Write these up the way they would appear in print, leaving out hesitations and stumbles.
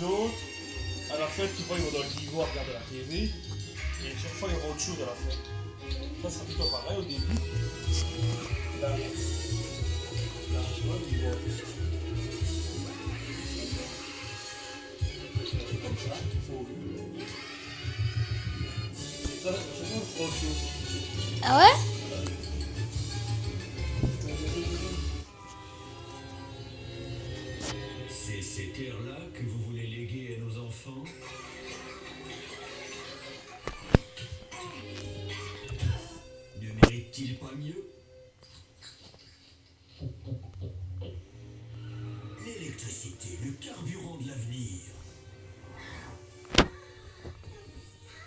autres, à la fête, tu vois, ils vont dans le niveau à regarder la TV. Et chaque fois, il y aura autre chose à la fête. Ça sera plutôt pareil au début. Là, tu vois, ils vont. Comme ça, il faut. Ça, c'est autre chose. Ah ouais? C'est ces terres-là que vous voulez léguer à nos enfants? Ne méritent-ils pas mieux? L'électricité, le carburant de l'avenir.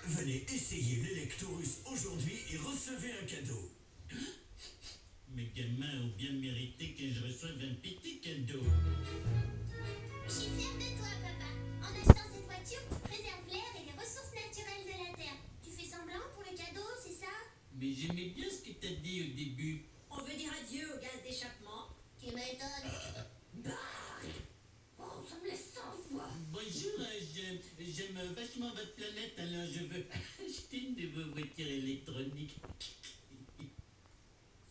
Venez essayer l'Electorus aujourd'hui et recevez un cadeau. Mes gamins ont bien mérité que je reçoive un petit cadeau. Je suis fière de toi, papa. En achetant cette voiture, tu préserves l'air et les ressources naturelles de la Terre. Tu fais semblant pour le cadeau, c'est ça? Mais j'aimais bien ce que t'as dit au début. On veut dire adieu au gaz d'échappement. Tu m'étonnes. Bah, oh, ça me laisse sans voix. Bonjour, j'aime vachement votre planète, alors je veux acheter une de vos voitures électroniques.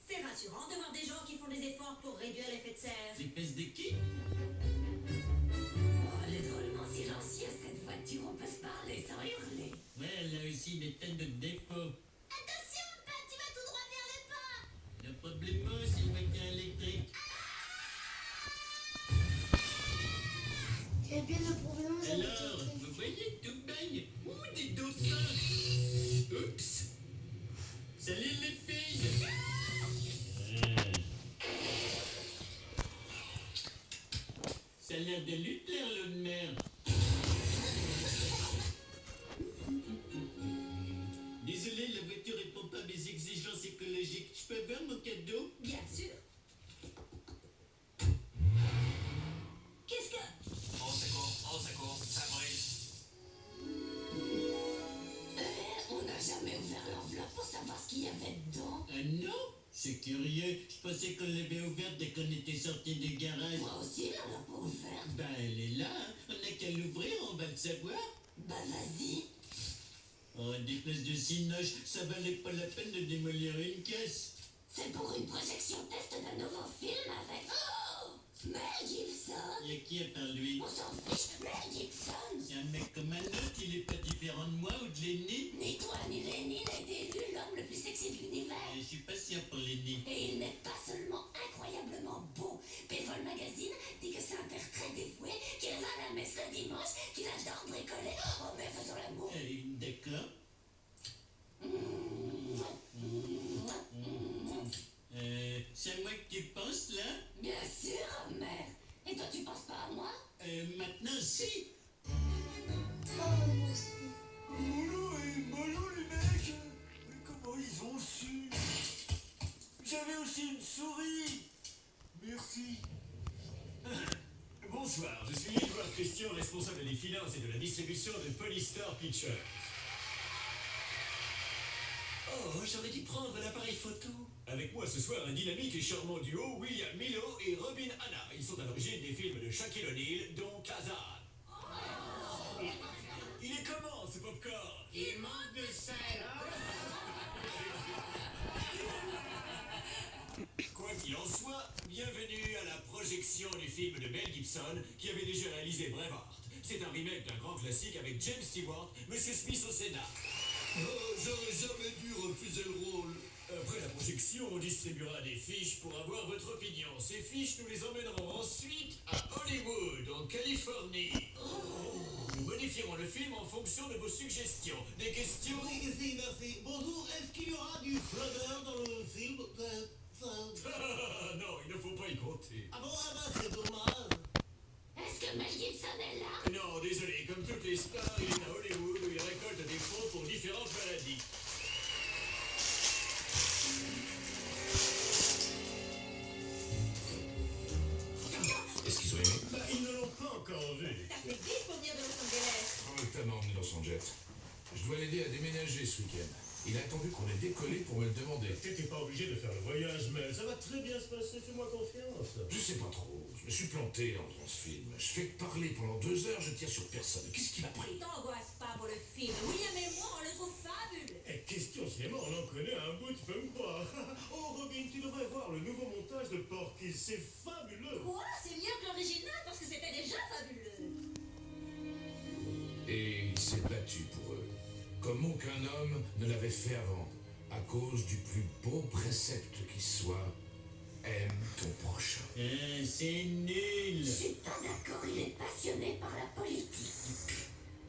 C'est rassurant de voir des gens qui font des efforts pour réduire l'effet de serre. Les fesses de qui? Oh, elle est drôlement silencieuse, cette voiture. On peut se parler sans hurler. Ouais, elle a aussi des tonnes de défauts. Attention, papa, tu vas tout droit vers le pas. Le problème, c'est une voiture électrique. Eh bien, le problème, c'est Alors, vous voyez, tout baigne. Ouh, des dauphins. Oups. Salut les filles. Ça a l'air de Luther, l'eau de mer. Désolé, la voiture répond pas à mes exigences écologiques. Je peux avoir mon cadeau? Bien sûr. Qu'est-ce que... Au secours, ça brûle. On n'a jamais ouvert l'enveloppe pour savoir ce qu'il y avait dedans. Ah non? C'est curieux. Je pensais qu'on l'avait ouverte dès qu'on était sorti du garage. Moi aussi, on l'a pas ouverte. Ben, elle est là. Hein. On n'a qu'à l'ouvrir, on va le savoir. Bah, vas-y. Oh, des places de cinoche, ça valait pas la peine de démolir une caisse. C'est pour une projection test d'un nouveau film avec... Oh, Mel Gibson. Y a qui à part lui? On s'en fiche, Mel Gibson. C'est un mec comme un autre, il est pas différent de moi ou de Lenny. Ni toi ni Lenny n'a été élu l'homme le plus sexy de l'univers. Je suis pas sûr pour Lenny. Et il n'est pas seulement incroyablement beau. People Magazine dit que c'est un père très dévoué, qu'il va à la messe le dimanche, qu'il adore bricoler. Oh, mais faisons l'amour. D'accord. C'est à moi que tu penses là? Bien sûr, mère. Et toi, tu penses pas à moi? Maintenant, si. Mollo les mecs. Mais comment ils ont su? J'avais aussi une souris. Merci. Bonsoir, je suis Edouard Christian, responsable des finances et de la distribution de Polystar Pictures. Oh, j'aurais dû prendre l'appareil photo. Avec moi ce soir, un dynamique et charmant duo, William Milo et Robin Hanna. Ils sont à l'origine des films de Shaquille O'Neal, dont Kazan. Il est comment ce popcorn? Il manque de sel. Quoi qu'il en soit, bienvenue à la projection du film de Mel Gibson qui avait déjà réalisé Braveheart. C'est un remake d'un grand classique avec James Stewart, Monsieur Smith au Sénat. Oh, j'aurais jamais dû refuser le rôle. Après la projection, on distribuera des fiches pour avoir votre opinion. Ces fiches, nous les emmènerons ensuite à Hollywood, en Californie. Nous modifierons le film en fonction de vos suggestions. Des questions? Merci. Bonjour, est-ce qu'il y aura du flâneur dans le film? Ah, non, il ne faut pas y compter. Ah bon, c'est dommage. Est-ce que Mel Gibson est là? Non, désolé, comme toutes les stars, il est à Hollywood où il récolte des fonds pour différentes maladies. Est-ce qu'ils ont aimé? Bah, ils ne l'ont pas encore vu. T'as fait vite pour venir de Los Angeles. Oh, le temps m'a emmené dans son jet. Je dois l'aider à déménager ce week-end. Il a attendu qu'on ait décollé pour me le demander. T'étais pas obligé de faire le voyage, mais ça va très bien se passer, fais-moi confiance. Je sais pas trop. Je me suis planté dans ce film. Je fais que parler pendant 2 heures, je tire sur personne. Qu'est-ce qui m'a pris? T'angoisse pas pour le film. William et moi, on le trouve fabuleux. Et question cinéma, on en connaît un bout, tu peux me croire. Oh Robin, tu devrais voir le nouveau montage de Porky, c'est fabuleux. Quoi? C'est mieux que l'original parce que c'était déjà fabuleux. Et il s'est battu pour eux, comme aucun homme ne l'avait fait avant, à cause du plus beau précepte qui soit, aime ton prochain. C'est nul. Je suis pas d'accord, il est passionné par la politique.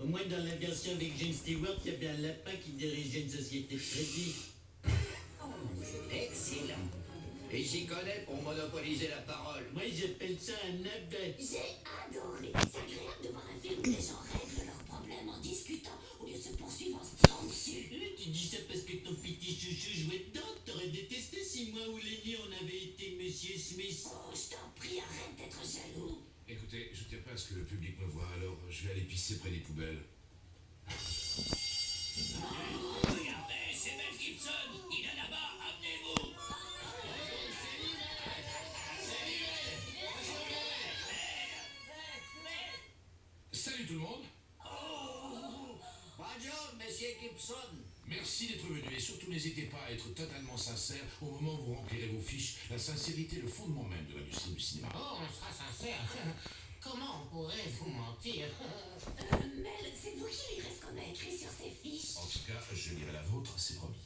Au moins dans la version avec James Stewart, il y avait un lapin qui dirigeait une société de crédit. Excellent. Et j'y connais pour monopoliser la parole. Moi j'appelle ça un abbé. J'ai adoré. C'est agréable de voir un film où les gens règlent leurs problèmes en discutant au lieu de se poursuivre en se tirant dessus. Tu dis ça parce que ton petit chouchou jouait dedans. T'aurais détesté si moi ou Lenny on avait été Monsieur Smith. Oh, je t'en prie, arrête d'être jaloux. Écoutez, je tiens pas à ce que le public me voie, alors je vais aller pisser près des poubelles. Regardez, c'est Mel Gibson, il est là-bas, amenez-vous. Salut tout le monde. Bonjour, monsieur Gibson. Merci d'être venu et surtout n'hésitez pas à être totalement sincère au moment où vous remplirez vos fiches. La sincérité est le fondement même de l'industrie du cinéma. Oh, on sera sincère. Comment on pourrait vous mentir? Mel, c'est vous qui lirez ce qu'on a écrit sur ces fiches. En tout cas, je lirai la vôtre, c'est promis.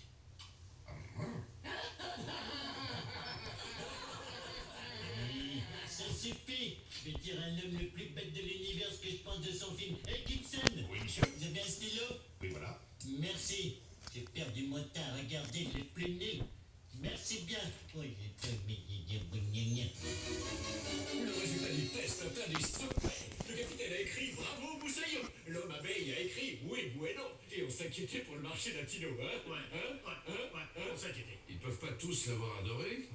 Ça suffit. Je vais dire un homme le plus bête de l'univers ce que je pense de son film. Hey Gibson, Oui, monsieur. vous avez un stylo? Oui, voilà. Merci. J'ai perdu mon temps à regarder le plus nul. Merci bien. Oh, j'ai pas envie de dire gna. Le résultat du test atteint les sommets. Le capitaine a écrit bravo Moussaillon. L'homme abeille a écrit oui bueno. Et on s'inquiétait pour le marché latino, hein? Ouais, on s'inquiétait. Ils peuvent pas tous l'avoir adoré,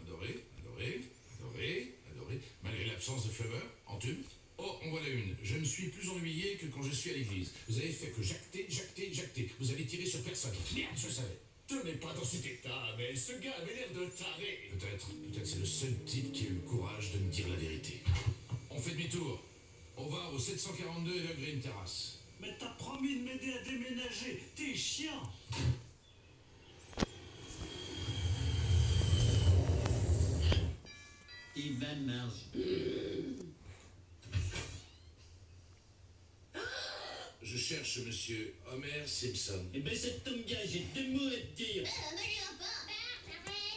malgré l'absence de flaveur, en tube. Oh, en voilà une. Je me suis plus ennuyé que quand je suis à l'église. Vous avez fait que jacter. Vous avez tiré sur personne. Merde, je savais. Te mets pas dans cet état, mais ce gars avait l'air de taré. Peut-être c'est le seul type qui a eu le courage de me dire la vérité. On fait demi-tour. On va au 742 Evergreen Terrace. Mais t'as promis de m'aider à déménager. T'es chiant. Il va marche. Je cherche monsieur Homer Simpson. Eh ben ça tombe bien, j'ai 2 mots à te dire. Me lui un pas.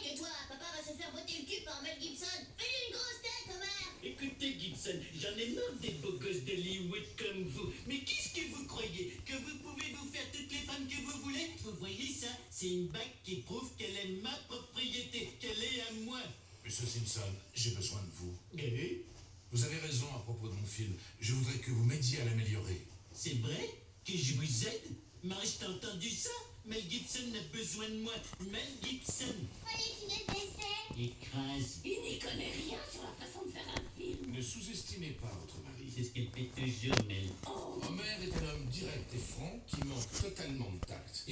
Et toi, papa va se faire botter le cul par Mel Gibson. Fais-lui une grosse tête, Homer. Écoutez Gibson, j'en ai marre des beaux gosses d'Hollywood comme vous. Mais qu'est-ce que vous croyez? Que vous pouvez vous faire toutes les femmes que vous voulez? Vous voyez ça? C'est une bague qui prouve qu'elle est ma propriété, qu'elle est à moi. Monsieur Simpson, j'ai besoin de vous. Eh? Vous avez raison à propos de mon film. Je voudrais que vous m'aidiez à l'améliorer. C'est vrai que je vous aide? Marie, t'as entendu ça? Mel Gibson a besoin de moi. Mel Gibson. Fallait qu'il ait testé. Écrase. Il n'y connaît rien sur la façon de faire un film. Ne sous-estimez pas votre mari. C'est ce qu'elle fait toujours, Mel. Oh, Homer est un homme direct et franc qui manque totalement de tact.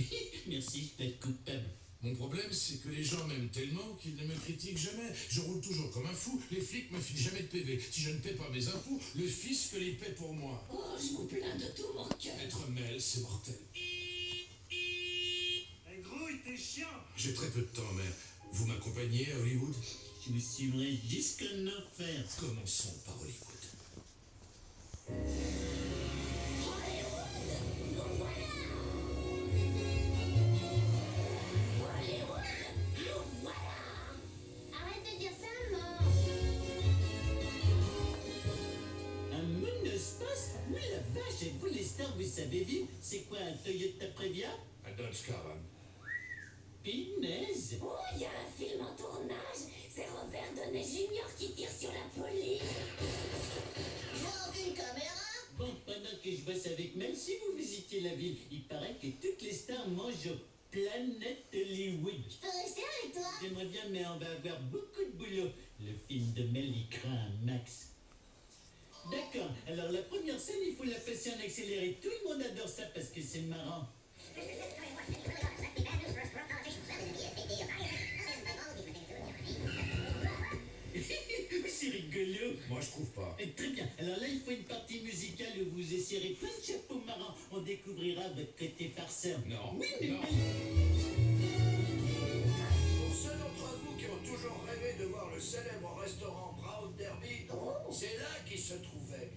Merci, je peux être coupable. Mon problème, c'est que les gens m'aiment tellement qu'ils ne me critiquent jamais. Je roule toujours comme un fou. Les flics me filent jamais de PV. Si je ne paie pas mes impôts, le fisc les paie pour moi. oh, je vous plains de tout mon cœur. Être Mel, c'est mortel. Hey, grouille, t'es chiant. J'ai très peu de temps, mère. Vous m'accompagnez à Hollywood? Je vous suivrai jusqu'en enfer. Commençons par Hollywood. Arrête de dire ça, maman. Un monospace? Oui, la vache, et vous les stars, vous savez vivre? C'est quoi, un Toyota Previa? Un Dodge Caravan. Pinaise. Oh, il y a un film en tournage. C'est Robert Downey Jr. qui tire sur la police. J'ai aucune caméra. Bon, pendant que je bosse avec Mel, si vous visitiez la ville, il paraît que toutes les stars mangent au Planète Hollywood. Je peux rester avec toi. J'aimerais bien, mais on va avoir beaucoup de boulot. Le film de Mel, il craint un max. D'accord, alors la première scène, il faut la passer en accéléré. Tout le monde adore ça parce que c'est marrant. c'est rigolo. Moi, je trouve pas. Très bien. Alors là, il faut une partie musicale où vous essayerez plein de chapeaux marrants. On découvrira votre côté farceur. Non. Oui, mais Non. Pour ceux d'entre vous qui ont toujours rêvé de voir le célèbre restaurant Brown Derby, c'est là qu'il se trouvait.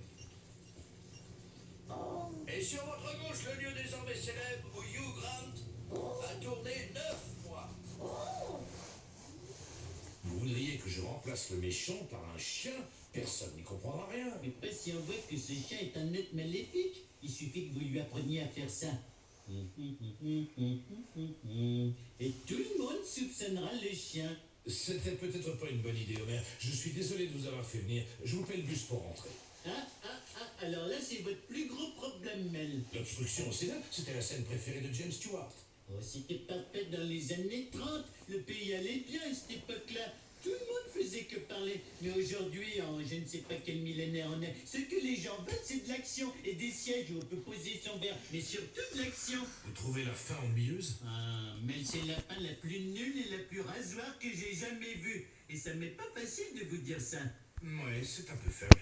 Et sur votre gauche, le lieu désormais célèbre où Hugh Grant a tourné 9 mois. Vous voudriez que je remplace le méchant par un chien? Personne n'y comprendra rien. Mais pas si on voit que ce chien est un être maléfique. Il suffit que vous lui appreniez à faire ça. Et tout le monde soupçonnera le chien. C'était peut-être pas une bonne idée, Homer. Je suis désolé de vous avoir fait venir. Je vous paie le bus pour rentrer. Alors là, c'est votre plus gros problème, Mel. L'obstruction au Sénat, c'était la scène préférée de James Stewart. Oh, c'était parfait dans les années 30. Le pays allait bien à cette époque-là. Tout le monde faisait que parler. Mais aujourd'hui, en je ne sais pas quel millénaire on est, ce que les gens veulent, c'est de l'action et des sièges où on peut poser son verre. Mais surtout de l'action. Vous trouvez la fin ennuyeuse? Ah, mais c'est la fin la plus nulle et la plus rasoir que j'ai jamais vue. Et ça m'est pas facile de vous dire ça. Ouais, c'est un peu faible.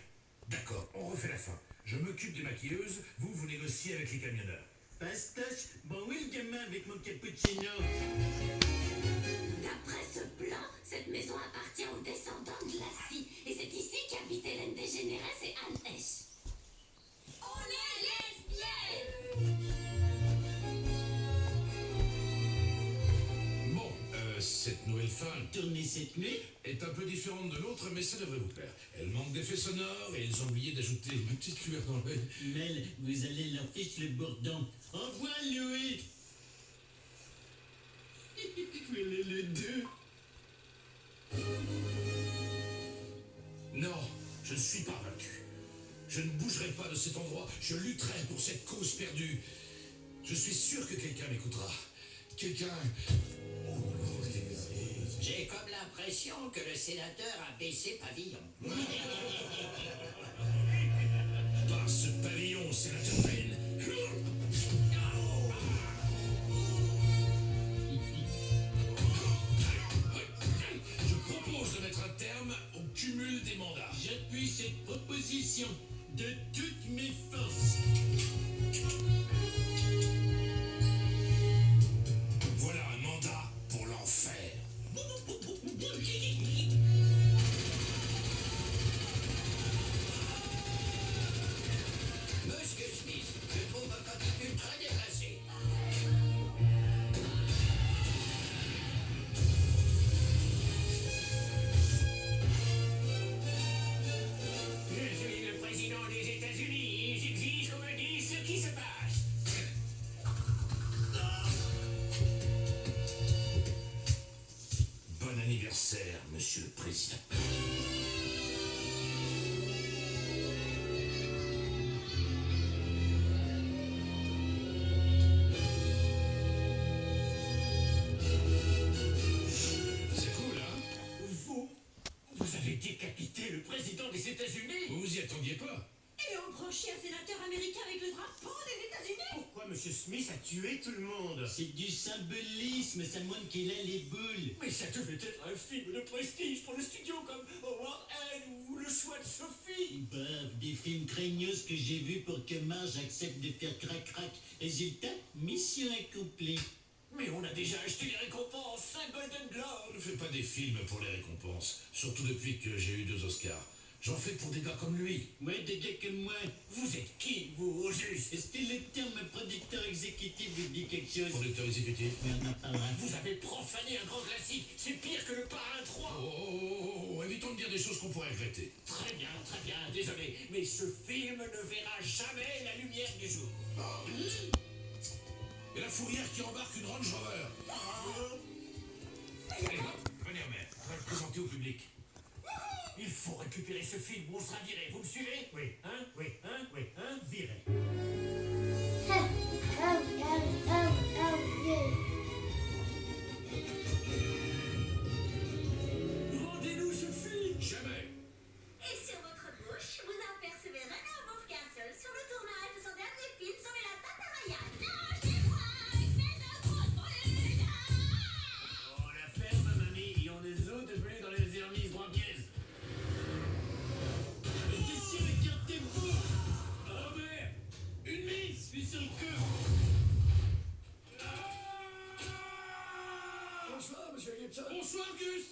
D'accord, on refait la fin. Je m'occupe des maquilleuses, vous négociez avec les camionneurs. Pastoche, bon où est le gamin avec mon cappuccino? D'après ce plan, cette maison appartient aux descendants de Lassie. Et c'est ici qu'habitent Hélène Dégénérès et Anne Heche. On est lesbiennes! Bon, cette nouvelle fin Tourner cette nuit? est un peu différente de l'autre, mais ça devrait vous plaire. Elle manque d'effets sonores et ils ont oublié d'ajouter une petite lueur dans l'œil. Mel, vous allez leur fiche le bourdon. Au revoir, Louis. Les deux. Non, je ne suis pas vaincu. Je ne bougerai pas de cet endroit. Je lutterai pour cette cause perdue. Je suis sûr que quelqu'un m'écoutera. Quelqu'un... J'ai comme l'impression que le sénateur a baissé pavillon. Par ce pavillon, sénateur Payne. Je propose de mettre un terme au cumul des mandats. J'appuie cette proposition de toutes mes forces. Voilà un mandat pour l'enfer. Monsieur Smith, je trouve votre attitude très déplacée. Je suis le président des États-Unis et j'exige qu'on me dise ce qui se passe. Bon anniversaire, monsieur le président. C'est cool, hein? Vous avez décapité le président des États-Unis? Vous vous y attendiez pas? Et on branchait un sénateur américain avec le drapeau des États-Unis? Pourquoi Monsieur Smith a tué tout le monde? C'est du symbolisme, ça montre qu'il a les boules. Mais ça devait être un film de prestige pour le studio comme Warhead ou Le Choix de Sophie. Bref, des films craignos que j'ai vus pour que Marge accepte de faire crac-crac. Résultat, mission accomplie. Mais on a déjà acheté les récompenses, 5 Golden Globes. Je ne fais pas des films pour les récompenses, surtout depuis que j'ai eu 2 Oscars. J'en fais pour des gars comme lui. Ouais, des gars comme moi. Vous êtes qui, vous, au juste? Est-ce que le terme producteur exécutif vous dit quelque chose? Producteur exécutif. Mais on en parlera. Vous avez profané un grand classique. C'est pire que le Parrain 3. Oh, évitons de dire des choses qu'on pourrait regretter. Très bien, désolé. Mais ce film ne verra jamais la lumière du jour. Et la fourrière qui embarque une Range Rover. Allez, hop, venez, Homer. On va le présenter au public. Il faut récupérer ce film ou on sera viré. Vous me suivez? Oui, viré. Rendez-nous ce film. Jamais. Et sur votre bouche, vous apercevez Renard Wolfcastle sur le tournage de son dernier film Sauver la Tataraya. Lâchez-moi, espèce de grosse brûle! On la ferme, mamie, et on est autres venus dans les ermises droitières. sur le coup. Bonsoir, monsieur Gibson. Bonsoir, Gus.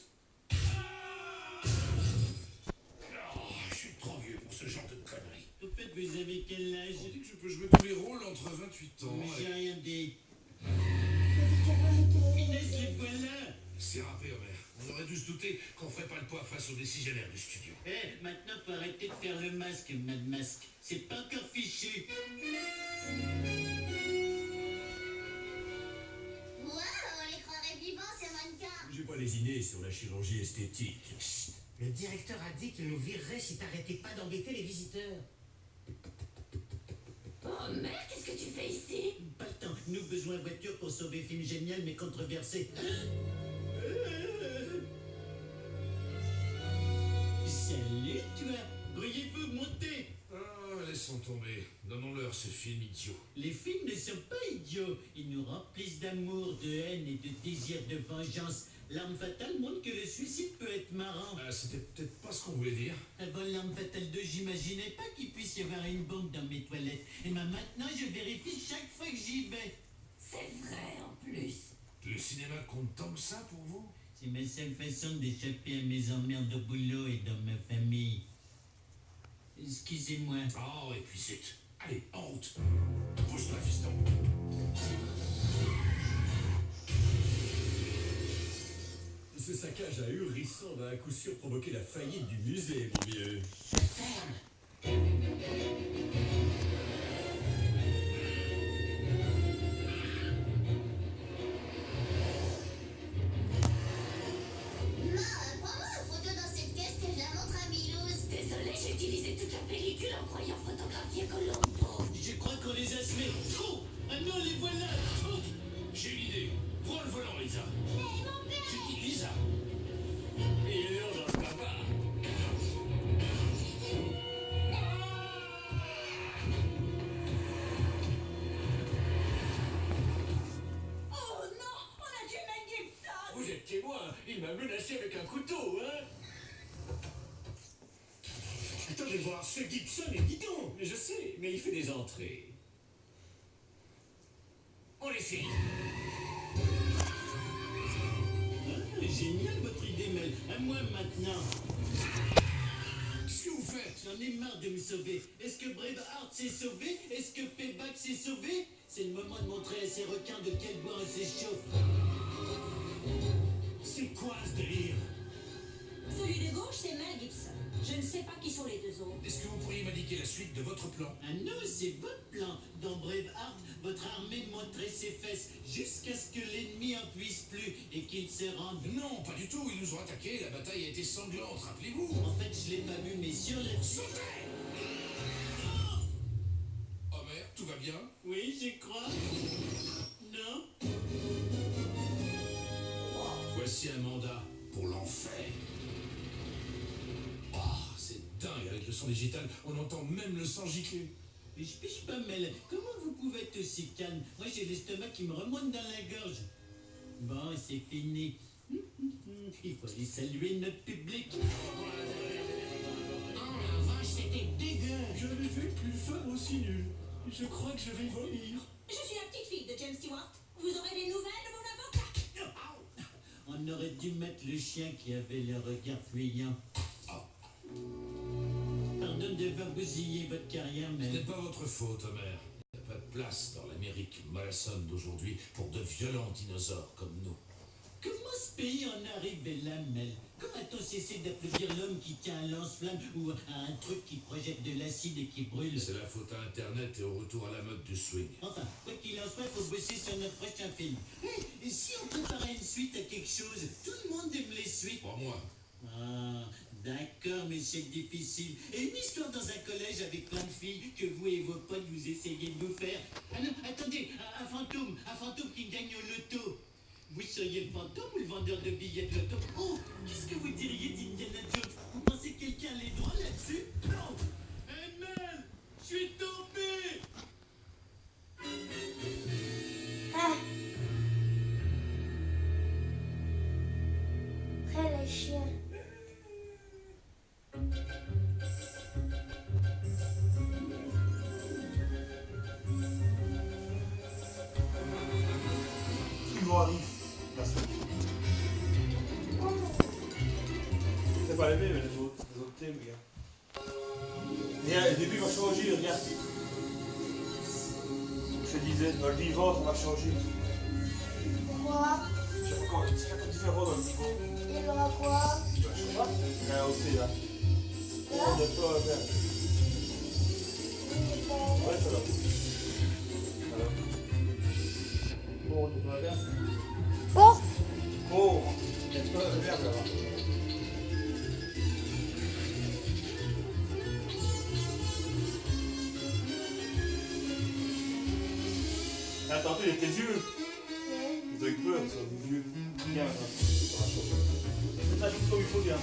Oh, je suis trop vieux pour ce genre de conneries. Au fait, vous avez quel âge? On dit que je peux jouer tous les rôles entre 28 ans Mais j'ai et... rien dit. Médicaments et Inès, les voilà. C'est râpé, Homer. On aurait dû se douter qu'on ferait pas le poids face aux décisionnaires du studio. Eh, maintenant, faut arrêter de faire le masque, Mad Masque. C'est pas encore fichu. Wow, on les croirait vivants, ces mannequins. J'ai pas lésiné sur la chirurgie esthétique. Le directeur a dit qu'il nous virerait si t'arrêtais pas d'embêter les visiteurs. Oh merde, qu'est-ce que tu fais ici? Pas le temps. Nous, besoin de voiture pour sauver film génial mais controversé. Salut, toi. Pourriez-vous monter? Ah, laissons tomber. Donnons-leur ce film idiot. Les films ne sont pas idiots. Ils nous remplissent d'amour, de haine et de désir de vengeance. L'arme fatale montre que le suicide peut être marrant. Ah, c'était peut-être pas ce qu'on voulait dire. Avant l'arme fatale 2, j'imaginais pas qu'il puisse y avoir une bombe dans mes toilettes. Et maintenant, je vérifie chaque fois que j'y vais. C'est vrai en plus. Le cinéma compte tant que ça pour vous? C'est ma seule façon d'échapper à mes emmerdes au boulot et dans ma famille. Excusez-moi. Oh, et puis zut. Allez, en route. Pousse-toi, fiston. Ce saccage ahurissant va à coup sûr provoquer la faillite du musée, mon vieux. Prends-moi une photo dans cette caisse que je la montre à Milouz. Désolé, j'ai utilisé toute la pellicule en croyant photographier Colombo. Je crois qu'on les a semés. Trop. Ah non, les voilà. Trop. J'ai une idée. Prends le volant, Lisa. Hey, mon père. C'est qui, Lisa? Il est l'heure d'un bavard. Oh non, on a tué Mel Gibson. Vous êtes témoin. Il m'a menacé avec un couteau, hein. Attendez voir, ce Gibson est bidon. Mais je sais, mais il fait des entrées. On les file. Ah, génial votre idée, Mel. À moi maintenant. Qu'est-ce que vous faites? J'en ai marre de me sauver. Est-ce que Braveheart s'est sauvé? Est-ce que Payback s'est sauvé? C'est le moment de montrer à ces requins de quel bois on s'échauffe. C'est quoi ce délire? Celui de gauche, c'est Mel Gibson. Je ne sais pas qui sont les deux autres. Est-ce que vous pourriez m'indiquer la suite de votre plan? Ah non, c'est votre plan. Dans Braveheart, votre armée montrait ses fesses jusqu'à ce que l'ennemi en puisse plus et qu'il se rende. Non, pas du tout. Ils nous ont attaqués. La bataille a été sanglante, rappelez-vous. En fait, je l'ai pas vu, mais sur la... Homer, tout va bien? Oui, je crois. Non? Voici un mandat pour l'enfer. Oh, c'est dingue. Avec le son digital, on entend même le sang gicler. Mais je piche pas, Mel. Comment vous pouvez être aussi calme? Moi, j'ai l'estomac qui me remonte dans la gorge. Bon, c'est fini. Il faut aller saluer notre public. Oh la vache, c'était dégueu. Je l'ai fait plus fin aussi nul. Je crois que je vais vomir. Je suis la petite fille de James Stewart. Vous aurez des nouvelles de mon avocat? On aurait dû mettre le chien qui avait le regard fuyant. Pardon de voir bousiller votre carrière, Ce mais... n'est pas votre faute, Homer. Il n'y a pas de place dans l'Amérique mollassonne d'aujourd'hui pour de violents dinosaures comme nous. Comment ce pays en arrive là, Mel? Comment a-t-on cessé d'applaudir l'homme qui tient un lance-flamme ou un truc qui projette de l'acide et qui brûle? C'est la faute à Internet et au retour à la mode du swing. Enfin, quoi qu'il en soit, faut bosser sur notre prochain film. Et si on préparait une suite à quelque chose? Tout le monde aime les suites. Pas moi. Ah, d'accord, mais c'est difficile. Et une histoire dans un collège avec plein de filles que vous et vos potes vous essayez de vous faire. Ah non, attendez, un fantôme qui gagne au loto. Vous seriez le fantôme ou le vendeur de billets de loto? Oh, qu'est-ce que vous diriez d'Indiana Jones? Vous pensez que quelqu'un a les droits là-dessus? Non. Hey Mel, je suis tombé. Ah. Après les chiens. niveau arrive. La suite. C'est pas les mêmes, mais les autres thèmes, gars. Regarde, au début, il va changer, regarde. Je te disais, dans le vivant, ça va changer. Pourquoi? C'est un peu différent dans le vivant. Il y aura quoi? Je sais pas. Il y a aussi là. On a pas à faire. Ouais, ça va. Alors. Bon, on peut pas faire. Oh! Oh! Il y a pas de verbe là-bas. Attends, il y a tes yeux. Ils ont eu peur, ils sont vieux. Regarde, ça va chauffer. C'est la chose comme il faut, bien.